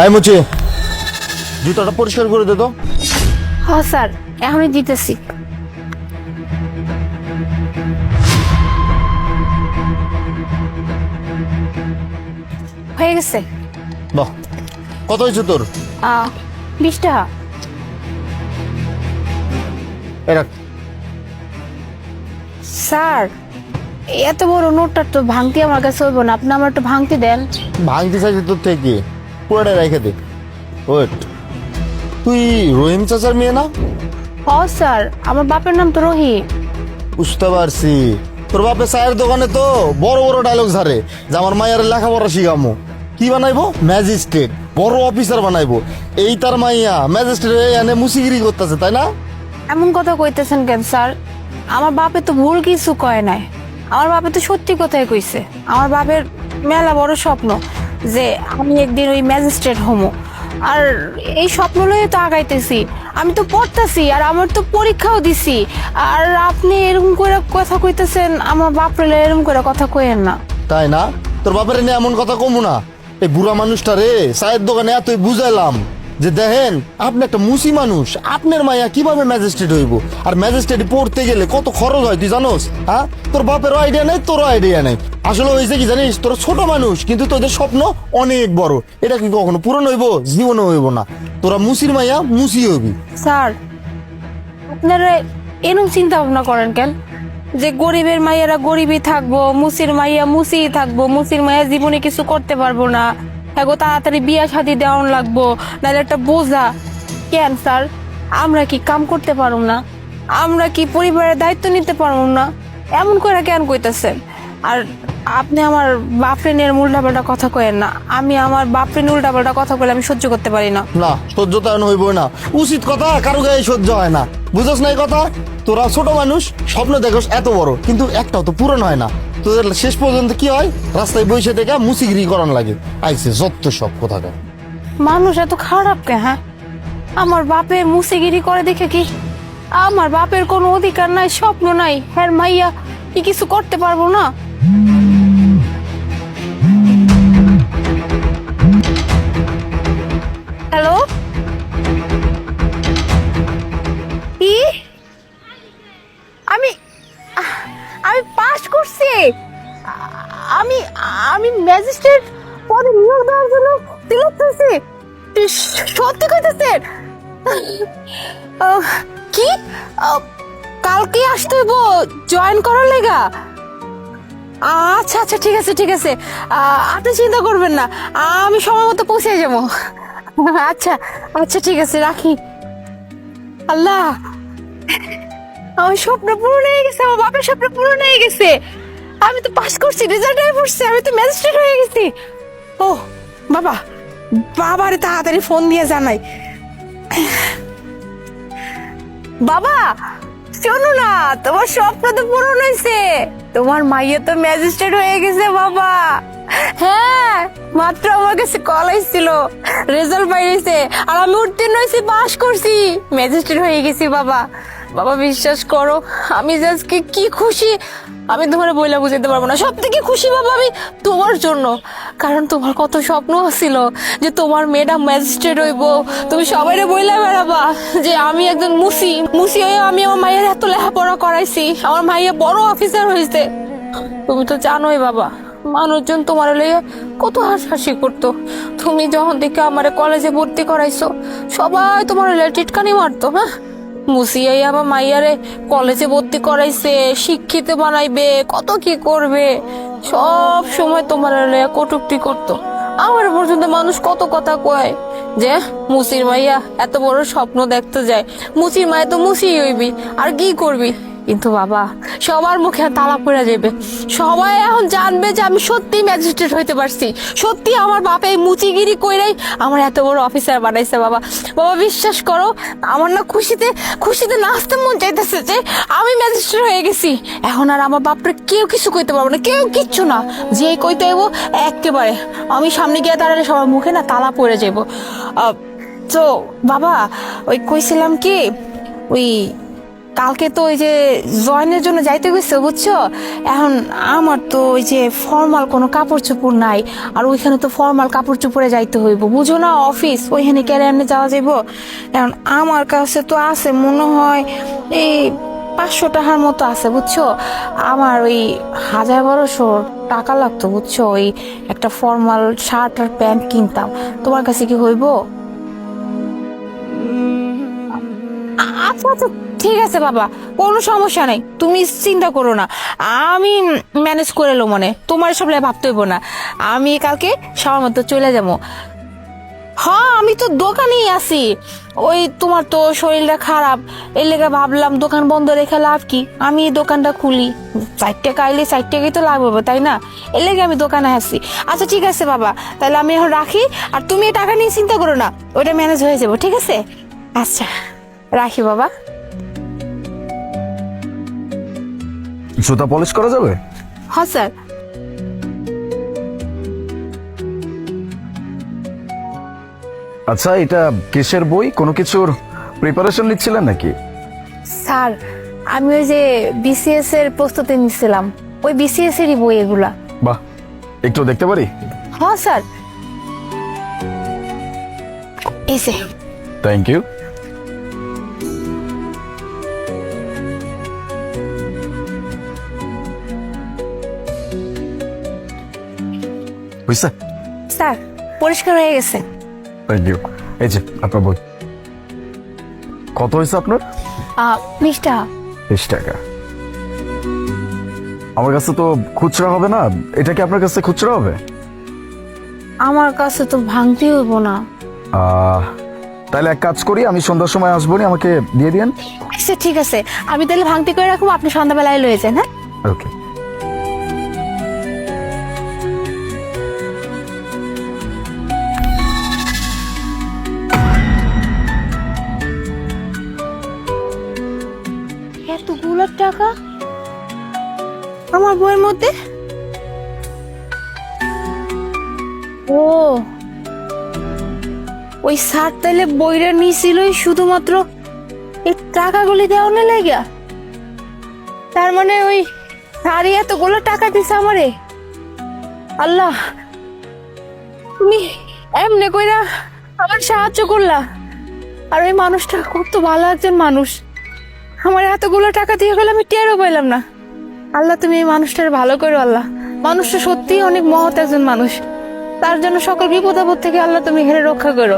এই মুচি, জুতাটা পরিষ্কার করে দে তো। হ্যাঁ স্যার, এখনই দিতেছি। হয়ে গেছে। বাহ, কত হয়েছে তোর? 20 টাকা। এরা স্যার, এত বড় নোটটা তো ভাঙতি আমার কাছে হইব না, আপনি আমার একটু ভাঙতি দেন। ভাঙতে চাইছে তোর থেকে, পুরোটা রেখে দে। ওয়েট, তুই রহিম চাচার মেয়ে না? হ্যাঁ স্যার, আমার বাপের নাম তো রহিম। বুঝতে পারছি, তোর বাপে চায়ের দোকানে তো বড় বড় ডায়লগ ঝাড়ে যে আমার মায়ের লেখাপড়া শিখামো। কি বানাইবো? ম্যাজিস্ট্রেট, বড় অফিসার বানাইবো। এই তার মাইয়া ম্যাজিস্ট্রেট এনে মুসিগিরি করতেছে, তাই না? এমন কথা কইতেছেন কেন স্যার? আমার বাপে তো ভুল কিছু কয় নাই, আমার বাপে তো সত্যি কথাই কইছে। আমার বাপের মেলা বড় স্বপ্ন যে আমি একদিন ওই ম্যাজিস্ট্রেট হমো, আর এই স্বপ্ন লয়ে তো আগাইতেছি। আমি তো পড়তাছি, আর আমার তো পরীক্ষাও দিছি। আর আপনি এরকম করে কথা কইতেছেন, আমার বাপরে এরকম করে কথা কইেন না। তাই না? তোর বাপের নিয়ে এমন কথা কমু না। এই বুড়া মানুষটা রে চায়ের দোকানে এতই বুঝাইলাম যে দেখেন আপনি একটা মুসি মানুষ, আপনার মাইয়া কিভাবে ম্যাজিস্ট্রেট হইব, আর ম্যাজিস্ট্রেট পড়তে গেলে কত খরচ হয় তুই জানোস? হ্যাঁ, তোর বাপেরও আইডিয়া নেই, তোরও আইডিয়া নেই। আসলে হয়েছে কি জানিস, তোরা ছোট মানুষ কিন্তু তোদের স্বপ্ন অনেক বড়। এটা কি কখনো পূরণ হইব? জীবনে হইব না। তোরা মুসির মাইয়া মুসি হইবি। স্যার, আপনারা এরকম চিন্তা ভাবনা করেন কেন যে গরিবের মাইয়ারা গরিবই থাকবো, মুসির মাইয়া মুসিই থাকবো, মুসির মাইয়া জীবনে কিছু করতে পারবো না, এগো তাড়াতাড়ি বিয়া শাদী দেওয়ান লাগবো, নাহলে একটা বোঝা। কেন স্যার, আমরা কি কাম করতে পারবো না? আমরা কি পরিবারের দায়িত্ব নিতে পারবো না? এমন করে কেন কইতেছেন? আর আপনি আমার বাপরে নিয়ে উল্টাপাল্টা কথা কয়েন না। আমি আমার বাপরে নিয়ে উল্টাপাল্টা কথা বলে আমি সহ্য করতে পারি না। না, সহ্য তো এখন হইব না। উচিত কথা কারো গায়ে সহ্য হয় না, বুঝছ না এই কথা? তোরা ছোট মানুষ, স্বপ্ন দেখোস এত বড়, কিন্তু একটাও তো পূরণ হয় না। তোদের শেষ পর্যন্ত কি হয়? রাস্তায় বসে থেকে মুসিগিরি করান লাগে। আইছে যত সব কথা। মানুষ এত খারাপ কে? হ্যাঁ, আমার বাপের মুসিগিরি করে দেখে কি আমার বাপের কোনো অধিকার নাই, স্বপ্ন নাই? হ্যাঁ, মাইয়া কি কিছু করতে পারবো না? হ্যালো, কি? আমি আমি পাস করছি। আমি আমি ম্যাজিস্ট্রেট পদে নিয়োগ দেওয়ার জন্য সিলেক্ট হয়েছি। সত্যি কইতেছেন? কি কালকে আসতে হইব জয়েন করার লেগা? আচ্ছা আচ্ছা, ঠিক আছে ঠিক আছে, আপনি চিন্তা করবেন না, আমি সময় মতো পৌঁছে যাবো। আচ্ছা আচ্ছা, ঠিক আছে, রাখি। আল্লাহ, আমার স্বপ্ন পূরণ হয়ে গেছে, আমার বাপের স্বপ্ন পূরণ হয়ে গেছে। আমি তো পাস করছি, রেজাল্ট হয়ে পড়ছে, আমি তো ম্যাজিস্ট্রেট হয়ে গেছি। ও বাবা, বাবারে তাড়াতাড়ি ফোন দিয়ে জানাই। বাবা শোনো না, তোমার স্বপ্ন তো পূরণ হয়েছে, তোমার মাইয়া তো ম্যাজিস্ট্রেট হয়ে গেছে বাবা। হ্যাঁ, মাত্র আমার কাছে কল আসছিল, রেজাল্ট বাইরেছে, আর আমি উত্তীর্ণ হয়েছি, পাস করছি, ম্যাজিস্ট্রেট হয়ে গেছি বাবা। বাবা বিশ্বাস করো, আমি আজকে কি খুশি আমি তোমার বইলা বুঝাতে পারবো না। সব থেকে খুশি বাবা আমি তোমার জন্য, কারণ তোমার কত স্বপ্ন ছিল যে তোমার মেয়েটা ম্যাজিস্ট্রেট হইব, তুমি সবাইরে বইলা বেড়াবা যে আমি একজন মুসি মুসি হয়ে আমি আমার মায়ের এত লেখাপড়া করাইছি, আমার মাইয়া বড় অফিসার হয়েছে। তুমি তো জানোই বাবা, মানুষজন তোমার লইয়া কত হাসাহাসি করতো। তুমি যখন থেকে আমার কলেজে ভর্তি করাইছো, সবাই তোমার টিটকানি মারতো। হ্যাঁ, মুসিয়াই আমার মাইয়ারে কলেজে ভর্তি করাইছে, শিক্ষিত বানাইবে, কত কি করবে, সব সময় তোমার লইয়া কটূক্তি করতো। আমার পর্যন্ত মানুষ কত কথা কয় যে মুসির মাইয়া এত বড় স্বপ্ন দেখতে যায়, মুসির মাইয়া তো মুসি হইবি, আর কি করবি। কিন্তু বাবা, সবার মুখে তালা পড়ে যাবে, সবাই এখন জানবে যে আমি সত্যি ম্যাজিস্ট্রেট হইতে পারছি, সত্যি আমার বাপে মুচিগিরি কইরাই আমার এত বড় অফিসার বানাইছে বাবা। বাবা বিশ্বাস করো, আমার না খুশিতে খুশিতে নাচতে মন চাইতেছে যে আমি ম্যাজিস্ট্রেট হয়ে গেছি। এখন আর আমার বাপরে কেউ কিছু কইতে পারবো না, কেউ কিচ্ছু না, যে কইতে হইব একেবারে আমি সামনে গিয়ে দাঁড়ালে সবার মুখে না তালা পড়ে যাইব। তো বাবা, ওই কইছিলাম কি, ওই কালকে তো ওই যে জয়েনের জন্য যাইতে গেছে বুঝছো। এখন আমার তো ওই যে ফর্মাল কোনো কাপড় চোপড় নাই, আর ওইখানে তো ফর্মাল কাপড় চোপড়ে যাইতে হইব, বুঝো না, অফিস ওইখানে ক্যারিয়ারে যাওয়া যাইব। এখন আমার কাছে তো আছে মনে হয় এই 500 টাকার মতো আছে বুঝছো। আমার ওই 1000-1200 টাকা লাগতো বুঝছো, ওই একটা ফর্মাল শার্ট আর প্যান্ট কিনতাম। তোমার কাছে কি হইব? আচ্ছা আচ্ছা, ঠিক আছে বাবা, কোনো সমস্যা নেই, তুমি চিন্তা করো না, আমি ম্যানেজ করে এলো, মানে তোমার সব লাই ভাবতে হইব না। আমি কালকে সবার মতো চলে যাবো। হ্যাঁ আমি তো দোকানেই আছি, ওই তোমার তো শরীরটা খারাপ, এই লেগে ভাবলাম দোকান বন্ধ রেখে লাভ কি, আমি এই দোকানটা খুলি, 4 টাকা আইলে 4 টাকাই তো লাগবে তাই না, এর লেগে আমি দোকানে আসছি। আচ্ছা ঠিক আছে বাবা, তাহলে আমি এখন রাখি, আর তুমি এই টাকা নিয়ে চিন্তা করো না, ওইটা ম্যানেজ হয়ে যাবো, ঠিক আছে? আচ্ছা রাখি বাবা। জুতা পলিশ করা যাবে? হ্যাঁ স্যার। আচ্ছা, এটা কিসের বই? কোনো কিছুর প্রিপারেশন নিচ্ছিলেন নাকি? স্যার আমি ওই যে বিসিএস এর প্রস্তুতি নিছিলাম, ওই বিসিএস এরই বই এগুলা। বাহ, একটু দেখতে পারি? হ্যাঁ স্যার, এই যে। Thank you. বুঝছে? স্যার পরিষ্কার হয়ে গেছে। Thank you. এই যে আপনার বই। কত হয়েছে আপনার? 20 টাকা। 20 টাকা। আমার কাছে তো খুচরা হবে না, এটা কি আপনার কাছে খুচরা হবে? আমার কাছে তো ভাঙতে হইব না। তাহলে এক কাজ করি, আমি সন্ধ্যার সময় আসবো নি, আমাকে দিয়ে দিন। আচ্ছা ঠিক আছে, আমি তাহলে ভাঙতে করে রাখবো, আপনি সন্ধ্যাবেলায় লয়ে যান। হ্যাঁ ওকে। এতগুলো টাকা আমার বইয়ের মধ্যে? ও, ওই স্যার তাহলে বইটা নিয়েছিলই শুধুমাত্র এই টাকাগুলি দেওয়ার লাগা। তার মানে ওই স্যারই এতগুলো টাকা দিছে আমারে। আল্লাহ, তুমি এমনি কইরা আমার সাহায্য করলা। আর ওই মানুষটা কত ভালো একজন মানুষ, আমার এতগুলো টাকা দিয়ে গেলে আমি টেরও পাইলাম না। আল্লাহ তুমি এই মানুষটার ভালো করো আল্লাহ, মানুষটা সত্যিই অনেক মহৎ একজন মানুষ, তার জন্য সকল বিপদ আপদ থেকে আল্লাহ তুমি এখানে রক্ষা করো।